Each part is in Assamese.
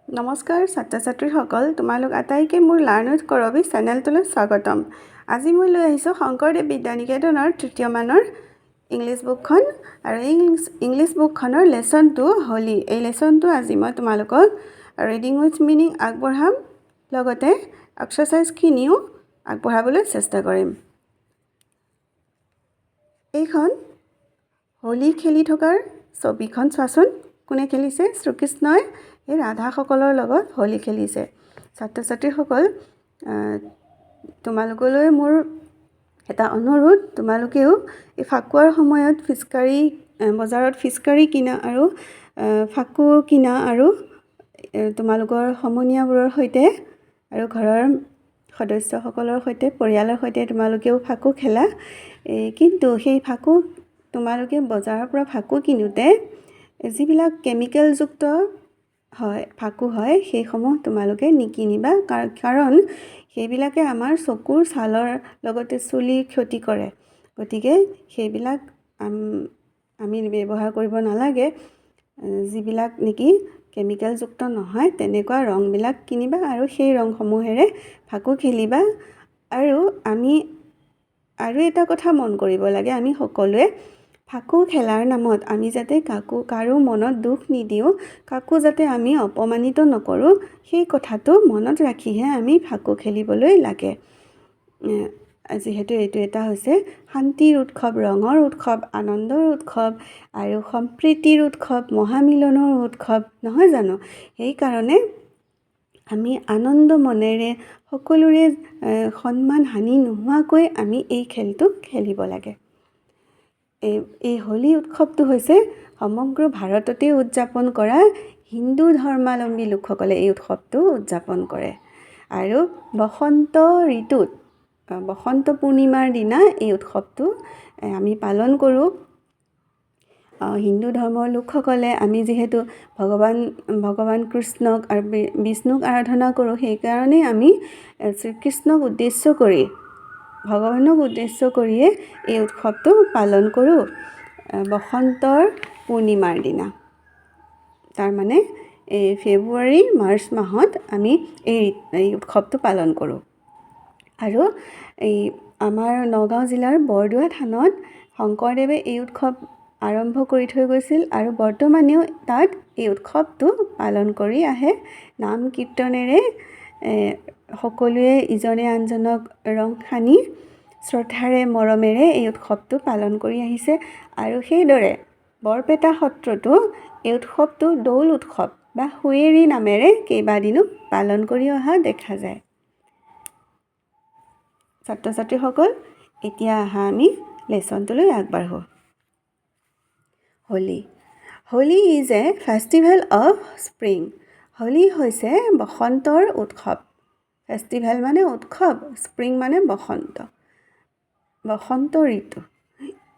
নমস্কাৰ ছাত্ৰ ছাত্ৰীসকল, তোমালোক আটাইকে মোৰ লাৰ্ণ উইথ কৰবী চেনেলটোলৈ স্বাগতম। আজি মই লৈ আহিছোঁ শংকৰদেৱ বিদ্যানিকেতনৰ তৃতীয় মানৰ ইংলিছ বুকখন আৰু ইংলিছ বুকখনৰ লেচন 2 হোলী। এই লেচনটো আজি মই তোমালোকক ৰিডিং উইথ মিনিং আগবঢ়াম, লগতে এক্সাৰচাইজখিনিও আগবঢ়াবলৈ চেষ্টা কৰিম। এইখন হোলী খেলি থকাৰ ছবিখন চোৱাচোন। কোনে খেলিছে? শ্ৰীকৃষ্ণই এই ৰাধাসকলৰ লগত হোলী খেলিছে। ছাত্ৰ ছাত্ৰীসকল, তোমালোকলৈ মোৰ এটা অনুৰোধ, তোমালোকেও এই ফাকুৱাৰ সময়ত বজাৰত ফিচকাৰী কিনা আৰু ফাকু কিনা আৰু তোমালোকৰ সমনীয়াবোৰৰ সৈতে আৰু ঘৰৰ সদস্যসকলৰ সৈতে, পৰিয়ালৰ সৈতে তোমালোকেও ফাকু খেলা। কিন্তু সেই ফাকু তোমালোকে বজাৰৰ পৰা ফাকু কিনোতে যিবিলাক কেমিকেলযুক্ত ফাকু হয়, সেইসমূহ তোমালোকে নিকিনিবা, কাৰণ সেইবিলাকে আমাৰ চকুৰ ছালৰ লগতে চুলিৰ ক্ষতি কৰে। গতিকে সেইবিলাক আমি ব্যৱহাৰ কৰিব নালাগে। যিবিলাক নেকি কেমিকেলযুক্ত নহয় তেনেকুৱা ৰংবিলাক কিনিবা আৰু সেই ৰংসমূহেৰে ফাকু খেলিবা। আৰু এটা কথা মন কৰিব লাগে, আমি সকলোৱে ফাকু খেলাৰ নামত আমি যাতে কাৰো মনত দুখ নিদিওঁ, কাকো যাতে আমি অপমানিত নকৰোঁ, সেই কথাটো মনত ৰাখিহে আমি ফাকু খেলিবলৈ লাগে। যিহেতু এইটো এটা হৈছে শান্তিৰ উৎসৱ, ৰঙৰ উৎসৱ, আনন্দৰ উৎসৱ আৰু সম্প্ৰীতিৰ উৎসৱ, মহামিলনৰ উৎসৱ, নহয় জানো? সেইকাৰণে আমি আনন্দ মনেৰে সকলোৰে সন্মান হানি নোহোৱাকৈ আমি এই খেলটো খেলিব লাগে। এই হোলী উৎসৱটো হৈছে সমগ্ৰ ভাৰততে উদযাপন কৰা হিন্দু ধৰ্মাৱলম্বী লোকসকলে এই উৎসৱটো উদযাপন কৰে। আৰু বসন্ত পূৰ্ণিমাৰ দিনা এই উৎসৱটো আমি পালন কৰোঁ। হিন্দু ধৰ্মৰ লোকসকলে আমি যিহেতু ভগৱান কৃষ্ণক আৰু বিষ্ণুক আৰাধনা কৰোঁ, সেইকাৰণে আমি শ্ৰীকৃষ্ণক ভগৱানক উদ্দেশ্য কৰিয়ে এই উৎসৱটো পালন কৰোঁ বসন্তৰ পূৰ্ণিমাৰ দিনা। তাৰমানে এই মাৰ্চ মাহত আমি এই উৎসৱটো পালন কৰোঁ। আৰু আমাৰ নগাঁও জিলাৰ বৰদোৱা থানত শংকৰদেৱে এই উৎসৱ আৰম্ভ কৰি থৈ গৈছিল আৰু বৰ্তমানেও তাত এই উৎসৱটো পালন কৰি আহে। নাম কীৰ্তনেৰে সকলোৱে ইজনে আনজনক ৰং সানি শ্ৰদ্ধাৰে মৰমেৰে এই উৎসৱটো পালন কৰি আহিছে। আৰু সেইদৰে বৰপেটা সত্ৰতো এই উৎসৱটো দৌল উৎসৱ বা হুঁৱেৰী নামেৰে কেইবাদিনো পালন কৰি অহা দেখা যায়। ছাত্ৰ ছাত্ৰীসকল, এতিয়া আমি লেচনটোলৈ আগবাঢ়োঁ। Holi is a festival of spring. Holi হৈছে বসন্তৰ উৎসৱ। ফেষ্টিভেল মানে উৎসৱ, স্প্ৰিং মানে বসন্ত ঋতু।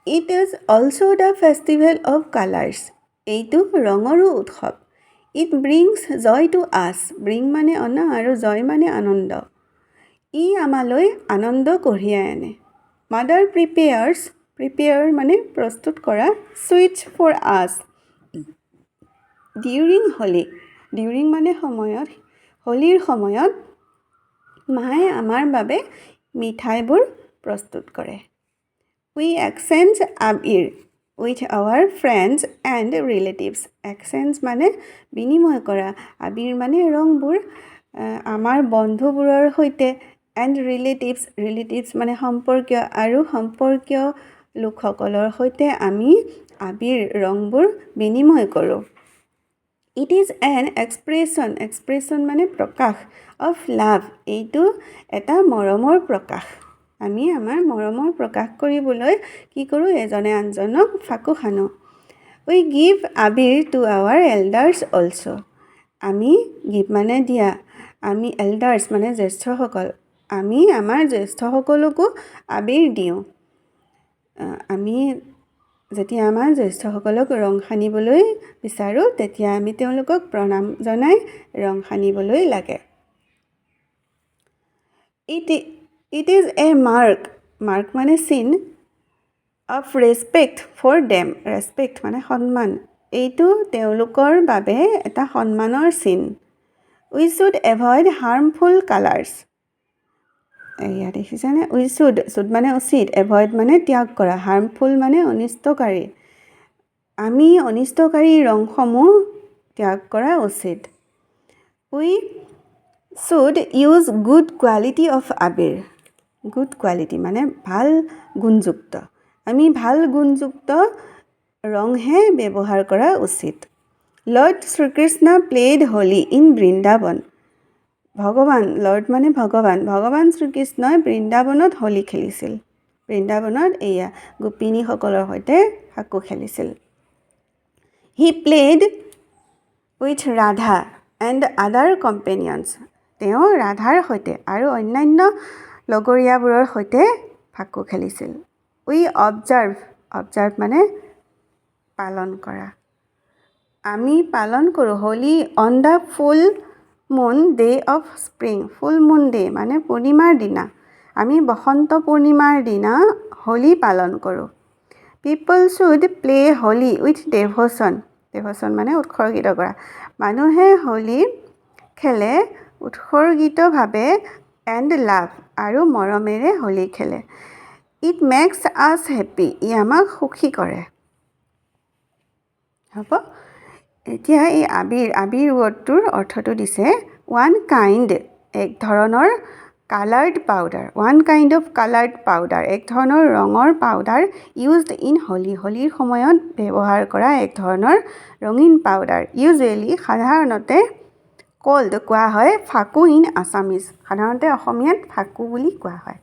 It is also' the festival of colours. এইটো ৰঙৰো উৎসৱ। It brings joy to us. Bring মানে অনা আৰু জয় মানে আনন্দ। ই আমালৈ আনন্দ কঢ়িয়াই আনে। মাদাৰ প্ৰিপেয়াৰ মানে প্ৰস্তুত কৰা, sweets for us during Holi. During মানে সময়ত, হোলীৰ সময়ত মায়ে আমাৰ বাবে মিঠাইবোৰ প্ৰস্তুত কৰে। We exchange abir with our friends and relatives. Exchange মানে বিনিময় কৰা, আবিৰ মানে ৰংবোৰ আমাৰ বন্ধুবোৰৰ সৈতে, এণ্ড ৰিলেটিভছ মানে সম্পৰ্কীয়, আৰু সম্পৰ্কীয় লোকসকলৰ সৈতে আমি আবিৰ ৰংবোৰ বিনিময় কৰোঁ। ইট ইজ এন এক্সপ্ৰেছন মানে প্ৰকাশ অফ লাভ। এইটো এটা মৰমৰ প্ৰকাশ। আমি আমাৰ মৰমৰ প্ৰকাশ কৰিবলৈ কি কৰোঁ? এজনে আনজনক ফাকু সানো। উই give Abir two our elders also'. আমি গিভ মানে দিয়া, আমি এল্ডাৰ্ছ মানে জ্যেষ্ঠসকল, আমি আমাৰ জ্যেষ্ঠসকলকো আবিৰ দিওঁ। আমি যেতিয়া আমাৰ জ্যেষ্ঠসকলক ৰং সানিবলৈ বিচাৰোঁ, তেতিয়া আমি তেওঁলোকক প্ৰণাম জনাই ৰং সানিবলৈ লাগে। ইট ইজ এ মাৰ্ক মানে চিন of respect for them. Respect মানে সন্মান। এইটো তেওঁলোকৰ বাবে এটা সন্মানৰ চিন। We should avoid harmful colours এয়া দেখিছেনে উই শ্বুড মানে উচিত এভইড মানে ত্যাগ কৰা হাৰ্মফুল মানে অনিষ্টকাৰী আমি অনিষ্টকাৰী ৰংসমূহ ত্যাগ কৰা উচিত we should use good quality of abir good quality মানে ভাল গুণযুক্ত আমি ভাল গুণযুক্ত ৰংহে ব্যৱহাৰ কৰা উচিত Lord Shrikrishna played Holi in Vrindavan Lord মানে ভগৱান শ্ৰীকৃষ্ণই বৃন্দাবনত হোলী খেলিছিল বৃন্দাবনত এয়া গোপিনীসকলৰ সৈতে ফাকু খেলিছিল he played with Radha and other companions তেওঁ ৰাধাৰ সৈতে আৰু অন্যান্য লগৰীয়াবোৰৰ সৈতে ফাকু খেলিছিল উই অবজাৰ্ভ মানে পালন কৰা আমি পালন কৰোঁ Holi on the full moon day of spring full moon day মানে পূৰ্ণিমাৰ দিনা আমি বসন্ত পূৰ্ণিমাৰ দিনা হোলী পালন কৰোঁ পিপল শ্বুড প্লে হোলী উইথ ডেভ'শ্যন মানে উৎসৰ্গিত কৰা মানুহে হোলী খেলে উৎসৰ্গিতভাৱে এণ্ড লাভ আৰু মৰমেৰে হোলী খেলে ইট মেক্স আছ হেপ্পী ই আমাক সুখী কৰে হ'ব এতিয়া এই আবিৰ ৱৰ্ডটোৰ অৰ্থটো দিছে ওৱান কাইণ্ড এক ধৰণৰ coloured powder one kind of coloured powder এক ধৰণৰ ৰঙৰ পাউডাৰ ইউজড ইন হোলীৰ সময়ত ব্যৱহাৰ কৰা এক ধৰণৰ ৰঙীন পাউডাৰ ইউজুৱেলি সাধাৰণতে কল্ড কোৱা হয় ফাকু ইন আছামিজ সাধাৰণতে অসমীয়াত ফাকু বুলি কোৱা হয়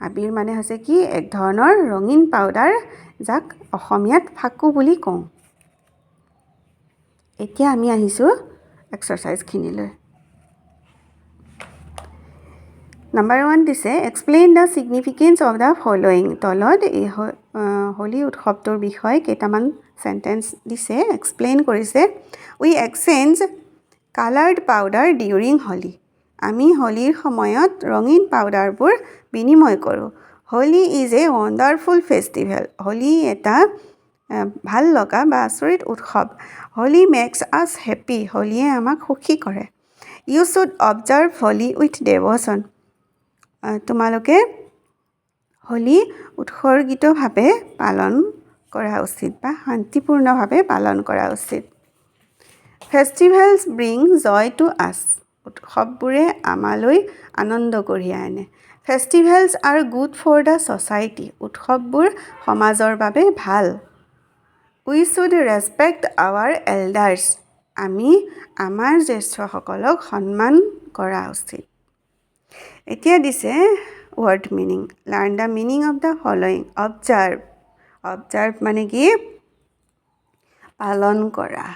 আবিৰ মানে হৈছে কি এক ধৰণৰ ৰঙীন পাউডাৰ যাক অসমীয়াত ফাকু বুলি কওঁ এতিয়া আমি আহিছোঁ এক্সাৰচাইজখিনিলৈ নাম্বাৰ 1 দিছে explain the significance of the following তলত এই হোলী উৎসৱটোৰ বিষয়ে কেইটামান চেণ্টেঞ্চ দিছে এক্সপ্লেইন কৰিছে we exchange coloured powder during Holi আমি হোলীৰ সময়ত ৰঙীন পাউডাৰবোৰ বিনিময় কৰোঁ Holi is a wonderful festival Holi এটা ভাল লগা বা আচৰিত উৎসৱ হোলী মেক্স আছ হেপ্পী হোলীয়ে আমাক সুখী কৰে you should observe Holi with devotion তোমালোকে হোলী উৎসৰ্গিতভাৱে পালন কৰা উচিত বা শান্তিপূৰ্ণভাৱে পালন কৰা উচিত ফেষ্টিভেলছ ব্ৰিং জয় টু আছ উৎসৱবোৰে আমালৈ আনন্দ কঢ়িয়াই আনে festivals are good for the society উৎসৱবোৰ সমাজৰ বাবে ভাল we should respect our elders আমি আমাৰ জ্যেষ্ঠসকলক সন্মান কৰা উচিত এতিয়া দিছে word meaning learn the meaning of the following observe মানে কি পালন কৰা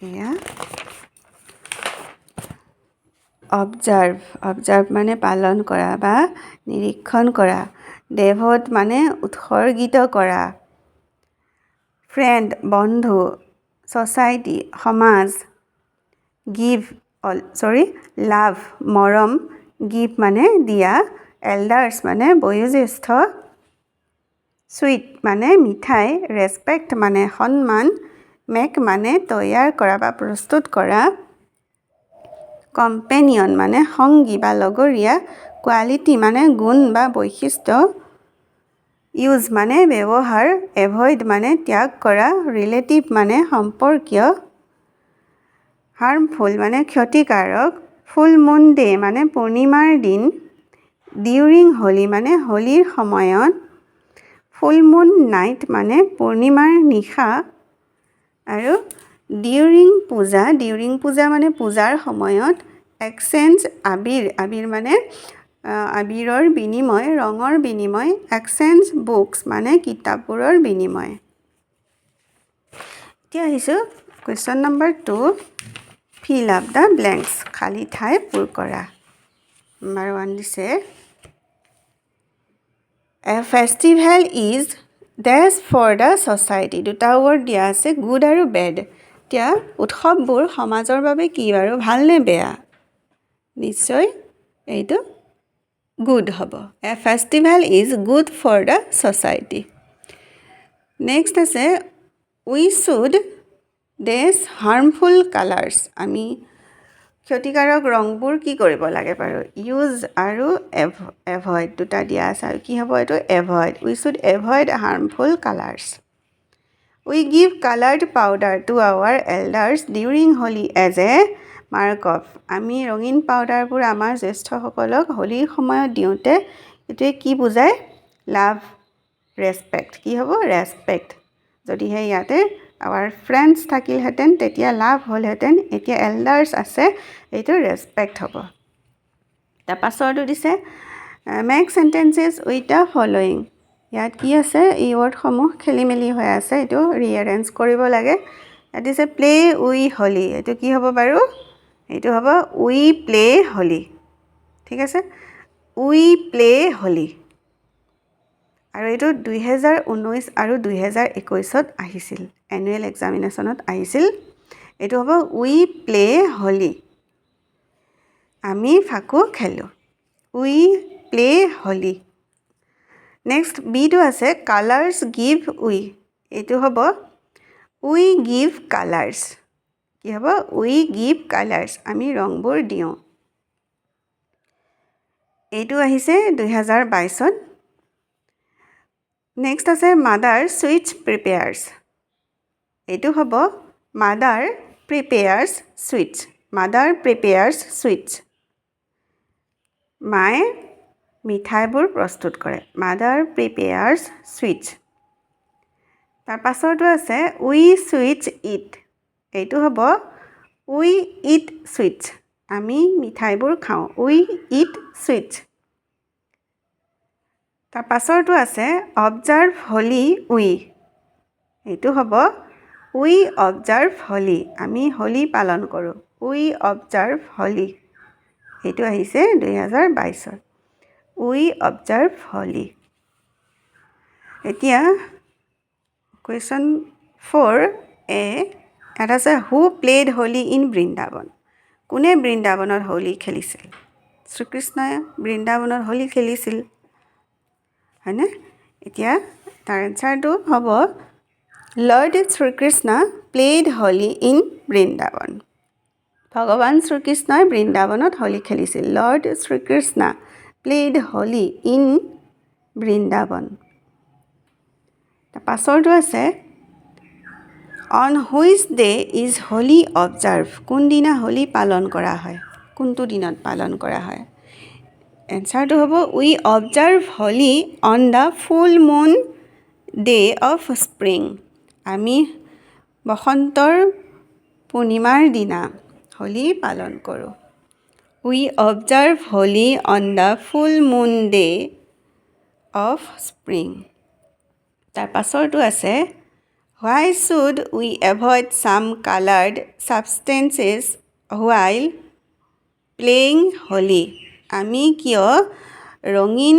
এয়া অবজাৰ্ভ মানে পালন কৰা বা নিৰীক্ষণ কৰা ডেভ'ট মানে উৎসৰ্গিত কৰা ফ্ৰেণ্ড বন্ধু ছ'চাইটি সমাজ লাভ মৰম গিভ মানে দিয়া এল্ডাৰ্ছ মানে বয়োজ্যেষ্ঠ চুইট মানে মিঠাই ৰেচপেক্ট মানে সন্মান মেক মানে তৈয়াৰ কৰা বা প্ৰস্তুত কৰা কম্পেনিয়ন মানে সংগী বা লগৰীয়া কোৱালিটি মানে গুণ বা বৈশিষ্ট্য ইউজ মানে ব্যৱহাৰ এভইড মানে ত্যাগ কৰা ৰিলেটিভ মানে সম্পৰ্কীয় হাৰ্মফুল মানে ক্ষতিকাৰক ফুল মুন ডে মানে পূৰ্ণিমাৰ দিন ডিউৰিং হোলী মানে হোলীৰ সময়ত ফুল মুন নাইট মানে পূৰ্ণিমাৰ নিশা আৰু ডিউৰিং পূজা মানে পূজাৰ সময়ত এক্সচেঞ্জ আবিৰ মানে আবিৰৰ বিনিময় ৰঙৰ বিনিময় এক্সচেঞ্জ বুকছ মানে কিতাপবোৰৰ বিনিময় এতিয়া আহিছোঁ question number 2 fill up the blanks খালী ঠাই পূৰ কৰা নাম্বাৰ 1 দিছে a festival is dash for the society দুটা ৱৰ্ড দিয়া আছে গুড আৰু বেড এতিয়া উৎসৱবোৰ সমাজৰ বাবে কি বাৰু ভাল নে বেয়া নিশ্চয় এইটো গুড হ'ব a festival is good for the society next আছে উই শুড ডেছ হাৰ্মফুল কালাৰ্ছ আমি ক্ষতিকাৰক ৰংবোৰ কি কৰিব লাগে বাৰু ইউজ আৰু এভইড দুটা দিয়া আছে আৰু কি হ'ব এইটো avoid we should avoid harmful colours we give coloured powder to our elders during Holi as a mark of আমি ৰঙীন পাউডাৰবোৰ আমাৰ জ্যেষ্ঠসকলক হোলীৰ সময়ত দিওঁতে এইটোৱে কি বুজায় লাভ ৰেচপেক্ট কি হ'ব ৰেচপেক্ট যদিহে ইয়াতে আৱাৰ ফ্ৰেণ্ডছ থাকিলহেঁতেন তেতিয়া লাভ হ'লহেঁতেন এতিয়া এল্ডাৰ্ছ আছে এইটো ৰেচপেক্ট হ'ব তাৰ পাছৰটো দিছে make sentences with the following ইয়াত কি আছে এই ৱৰ্ডসমূহ খেলি মেলি হৈ আছে এইটো ৰিএৰেঞ্জ কৰিব লাগে ইয়াত দিছে প্লে উই হোলী এইটো কি হ'ব বাৰু এইটো হ'ব উই প্লে হোলী ঠিক আছে উই প্লে হোলী আৰু এইটো 2019 আৰু 2021ত আহিছিল এনুৱেল এক্সামিনেশ্যনত আহিছিল এইটো হ'ব উই প্লে হোলী আমি ফাকু খেলোঁ উই প্লে হোলী নেক্সট বিটো আছে কালাৰ্ছ গিভ উই এইটো হ'ব উই গিভ কালাৰ্ছ কি হ'ব উই গিভ কালাৰ্ছ আমি ৰংবোৰ দিওঁ এইটো আহিছে 2022ত নেক্সট আছে মাদাৰ ছুইটছ প্ৰিপেয়াৰ্ছ এইটো হ'ব মাদাৰ প্ৰিপেয়াৰ্ছ ছুইটছ মাদাৰ প্ৰিপেয়াৰ্ছ ছুইটছ মায়ে মিঠাইবোৰ প্ৰস্তুত কৰে মাদাৰ প্ৰিপেয়াৰ্ছ ছুইটছ তাৰ পাছৰটো আছে উই ছুইটছ ইট এইটো হ'ব উই ইট ছুইটছ আমি মিঠাইবোৰ খাওঁ উই ইট ছুইটছ তাৰ পাছৰটো আছে অবজাৰ্ভ হোলী উই এইটো হ'ব উই অবজাৰ্ভ হোলী আমি হোলী পালন কৰোঁ উই অবজাৰ্ভ হোলী এইটো আহিছে 2022ত উই অবজাৰ্ভ হোলী এতিয়া কুৱেশ্যন 4 ইয়াত আছে who played Holi in Vrindavan কোনে বৃন্দাবনত হোলী খেলিছিল শ্ৰীকৃষ্ণই বৃন্দাবনত হোলী খেলিছিল হয়নে এতিয়া তাৰ এনচাৰটো হ'ব Lord Shrikrishna played Holi in Vrindavan ভগৱান শ্ৰীকৃষ্ণই বৃন্দাবনত হোলী খেলিছিল Lord Shrikrishna played Holi in Vrindavan তাৰ পাছৰটো আছে on which day is Holi observe কোনদিনা হোলী পালন কৰা হয় কোনটো দিনত পালন কৰা হয় এনচাৰটো হ'ব we observe Holi on the full moon day of spring আমি বসন্তৰ পূৰ্ণিমাৰ দিনা হোলী পালন কৰোঁ we observe Holi on the full moon day of spring তাৰ পাছৰটো আছে why should we avoid some coloured substances while playing Holi আমি কিয় ৰঙীন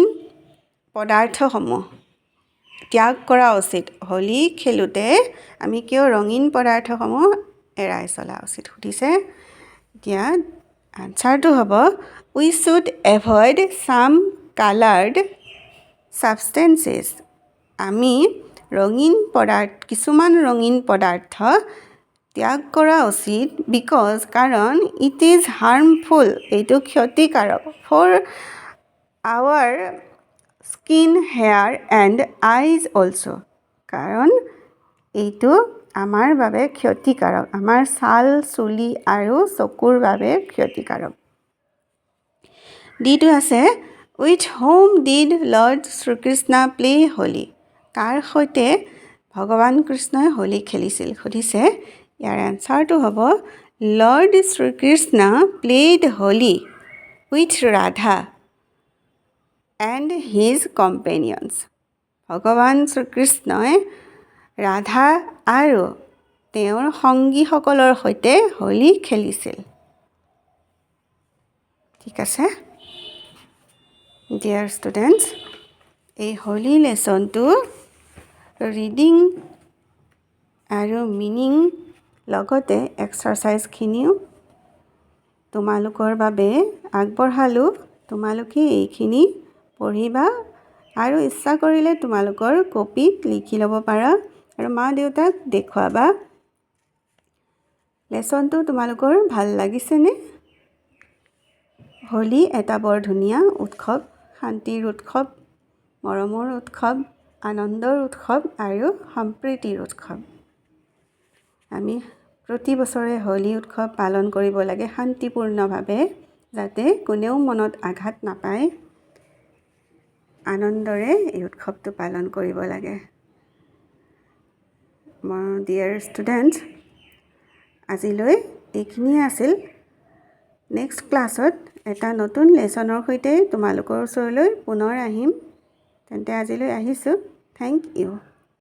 পদাৰ্থসমূহ ত্যাগ কৰা উচিত হোলী খেলোঁতে আমি কিয় ৰঙীন পদাৰ্থসমূহ এৰাই চলা উচিত সুধিছে এতিয়া আনচাৰটো হ'ব উই শুড এভইড ছাম কালাৰ্ড ছাবষ্টেঞ্চেছ আমি কিছুমান ৰঙীন পদাৰ্থ ত্যাগ কৰা উচিত বিকজ কাৰণ ইট ইজ হাৰ্মফুল এইটো ক্ষতিকাৰক for our skin hair and eyes also' কাৰণ এইটো আমাৰ বাবে ক্ষতিকাৰক আমাৰ ছাল চুলি আৰু চকুৰ বাবে ক্ষতিকাৰক ডিটো আছে with whom did Lord Shrikrishna play Holi কাৰ সৈতে ভগৱান কৃষ্ণই হোলী খেলিছিল সুধিছে ইয়াৰ এনচাৰটো হ'ব Lord Shrikrishna played Holi with Radha and his companions ভগৱান শ্ৰীকৃষ্ণই ৰাধা আৰু তেওঁৰ সংগীসকলৰ সৈতে হোলী খেলিছিল ঠিক আছে ডিয়াৰ ষ্টুডেণ্টছ এই হোলী লেচনটো ৰিডিং আৰু মিনিং লগতে এক্সাৰচাইজখিনিও তোমালোকৰ বাবে আগবঢ়ালোঁ তোমালোকে এইখিনি পঢ়িবা আৰু ইচ্ছা কৰিলে তোমালোকৰ কপিত লিখি ল'ব পাৰা আৰু মা দেউতাক দেখুৱাবা লেচনটো তোমালোকৰ ভাল লাগিছেনে? হোলী এটা বৰ ধুনীয়া উৎসৱ, শান্তিৰ উৎসৱ, মৰমৰ উৎসৱ, আনন্দৰ উৎসৱ আৰু সম্প্ৰীতিৰ উৎসৱ। আমি প্ৰতি বছৰে হোলী উৎসৱ পালন কৰিব লাগে শান্তিপূৰ্ণভাৱে, যাতে কোনেও মনত আঘাত নাপায়। আনন্দৰে এই উৎসৱটো পালন কৰিব লাগে। ডিয়াৰ ষ্টুডেণ্টছ, আজিলৈ এইখিনিয়ে আছিল। নেক্সট ক্লাছত এটা নতুন লেচনৰ সৈতে তোমালোকৰ ওচৰলৈ পুনৰ আহিম। তেন্তে আজিলৈ আহিছোঁ। Thank U.